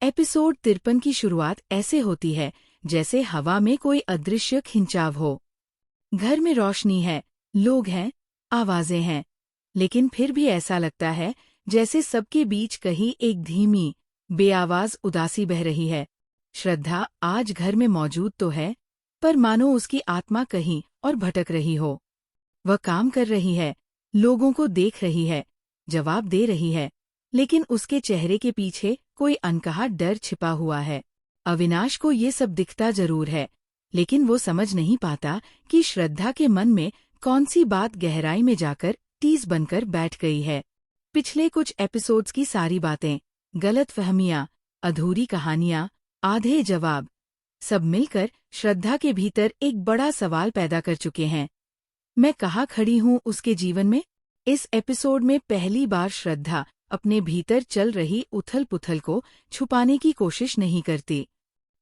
Episode 53 की शुरुआत ऐसे होती है जैसे हवा में कोई अदृश्य खिंचाव हो। घर में रोशनी है, लोग हैं, आवाजें हैं, लेकिन फिर भी ऐसा लगता है जैसे सबके बीच कहीं एक धीमी, बेआवाज उदासी बह रही है। श्रद्धा आज घर में मौजूद तो है, पर मानो उसकी आत्मा कहीं और भटक रही हो। वह काम कर रही है, लोगों को देख रही है, जवाब दे रही है, लेकिन उसके चेहरे के पीछे कोई अनकहा डर छिपा हुआ है। अविनाश को ये सब दिखता जरूर है, लेकिन वो समझ नहीं पाता कि श्रद्धा के मन में कौन सी बात गहराई में जाकर टीस बनकर बैठ गई है। पिछले कुछ एपिसोड्स की सारी बातें, गलतफहमियां, अधूरी कहानियां, आधे जवाब, सब मिलकर श्रद्धा के भीतर एक बड़ा सवाल पैदा कर चुके हैं। मैं कहाँ खड़ी हूँ उसके जीवन में? इस एपिसोड में पहली बार श्रद्धा अपने भीतर चल रही उथल-पुथल को छुपाने की कोशिश नहीं करती।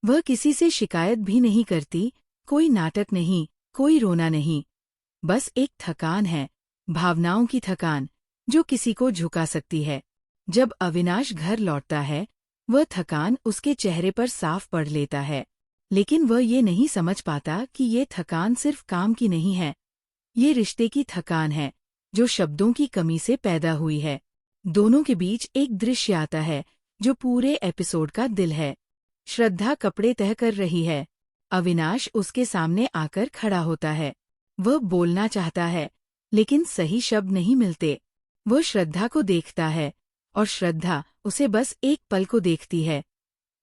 वह किसी से शिकायत भी नहीं करती, कोई नाटक नहीं, कोई रोना नहीं। बस एक थकान है, भावनाओं की थकान, जो किसी को झुका सकती है। जब अविनाश घर लौटता है, वह थकान उसके चेहरे पर साफ पढ़ लेता है। लेकिन वह ये नहीं समझ पाता कि ये थकान सिर्फ काम की नहीं है। ये रिश्ते की थकान है, जो शब्दों की कमी से पैदा हुई है। दोनों के बीच एक दृश्य आता है, जो पूरे एपिसोड का दिल है। श्रद्धा कपड़े तह कर रही है। अविनाश उसके सामने आकर खड़ा होता है। वह बोलना चाहता है, लेकिन सही शब्द नहीं मिलते। वह श्रद्धा को देखता है, और श्रद्धा उसे बस एक पल को देखती है।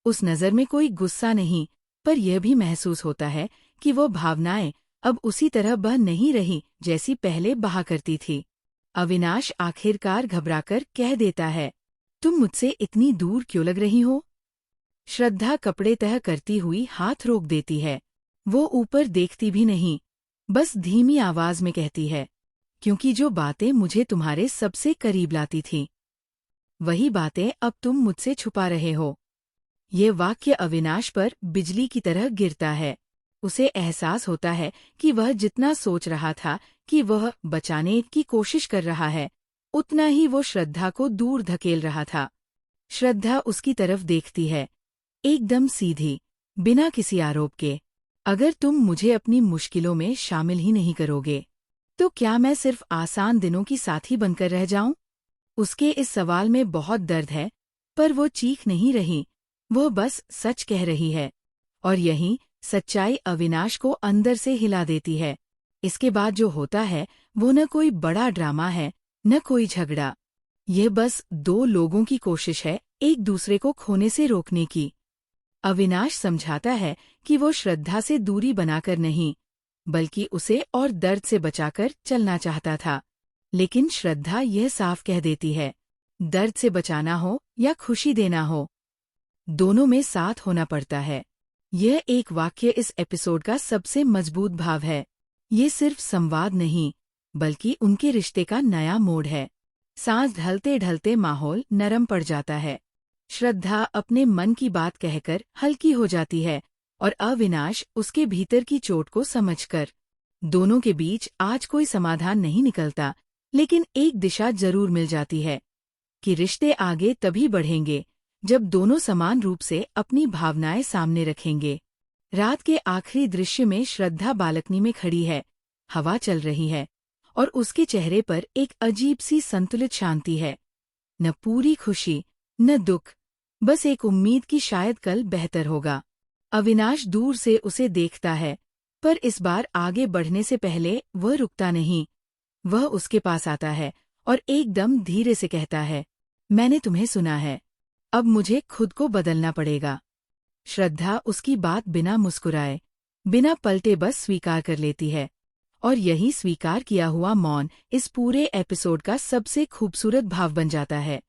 उस नज़र में कोई गुस्सा नहीं, पर यह भी महसूस होता है कि वो भावनाएं अब उसी तरह बह नहीं रही जैसी पहले बहा करती थी। अविनाश आखिरकार घबराकर कह देता है, तुम मुझसे इतनी दूर क्यों लग रही हो? श्रद्धा कपड़े तह करती हुई हाथ रोक देती है। वो ऊपर देखती भी नहीं, बस धीमी आवाज में कहती है, क्योंकि जो बातें मुझे तुम्हारे सबसे करीब लाती थीं, वही बातें अब तुम मुझसे छुपा रहे हो। ये वाक्य अविनाश पर बिजली की तरह गिरता है। उसे एहसास होता है कि वह जितना सोच रहा था कि वह बचाने की कोशिश कर रहा है, उतना ही वो श्रद्धा को दूर धकेल रहा था। श्रद्धा उसकी तरफ देखती है, एकदम सीधी, बिना किसी आरोप के। अगर तुम मुझे अपनी मुश्किलों में शामिल ही नहीं करोगे, तो क्या मैं सिर्फ आसान दिनों की साथी बनकर रह जाऊं? उसके इस सवाल में बहुत दर्द है, पर वो चीख नहीं रही, वह बस सच कह रही है। और यही सच्चाई अविनाश को अंदर से हिला देती है। इसके बाद जो होता है वो न कोई बड़ा ड्रामा है, न कोई झगड़ा। यह बस दो लोगों की कोशिश है एक दूसरे को खोने से रोकने की। अविनाश समझाता है कि वो श्रद्धा से दूरी बनाकर नहीं, बल्कि उसे और दर्द से बचाकर चलना चाहता था। लेकिन श्रद्धा यह साफ कह देती है, दर्द से बचाना हो या खुशी देना हो, दोनों में साथ होना पड़ता है। यह एक वाक्य इस एपिसोड का सबसे मजबूत भाव है। ये सिर्फ संवाद नहीं, बल्कि उनके रिश्ते का नया मोड़ है। सांस ढलते ढलते माहौल नरम पड़ जाता है। श्रद्धा अपने मन की बात कहकर हल्की हो जाती है, और अविनाश उसके भीतर की चोट को समझकर। दोनों के बीच आज कोई समाधान नहीं निकलता, लेकिन एक दिशा जरूर मिल जाती है कि रिश्ते आगे तभी बढ़ेंगे जब दोनों समान रूप से अपनी भावनाएं सामने रखेंगे। रात के आखिरी दृश्य में श्रद्धा बालकनी में खड़ी है, हवा चल रही है, और उसके चेहरे पर एक अजीब सी संतुलित शांति है। न पूरी खुशी, न दुख, बस एक उम्मीद कि शायद कल बेहतर होगा। अविनाश दूर से उसे देखता है, पर इस बार आगे बढ़ने से पहले वह रुकता नहीं। वह उसके पास आता है और एकदम धीरे से कहता है, मैंने तुम्हें सुना है, अब मुझे खुद को बदलना पड़ेगा। श्रद्धा उसकी बात बिना मुस्कुराए, बिना पलटे बस स्वीकार कर लेती है। और यही स्वीकार किया हुआ मौन इस पूरे एपिसोड का सबसे खूबसूरत भाव बन जाता है।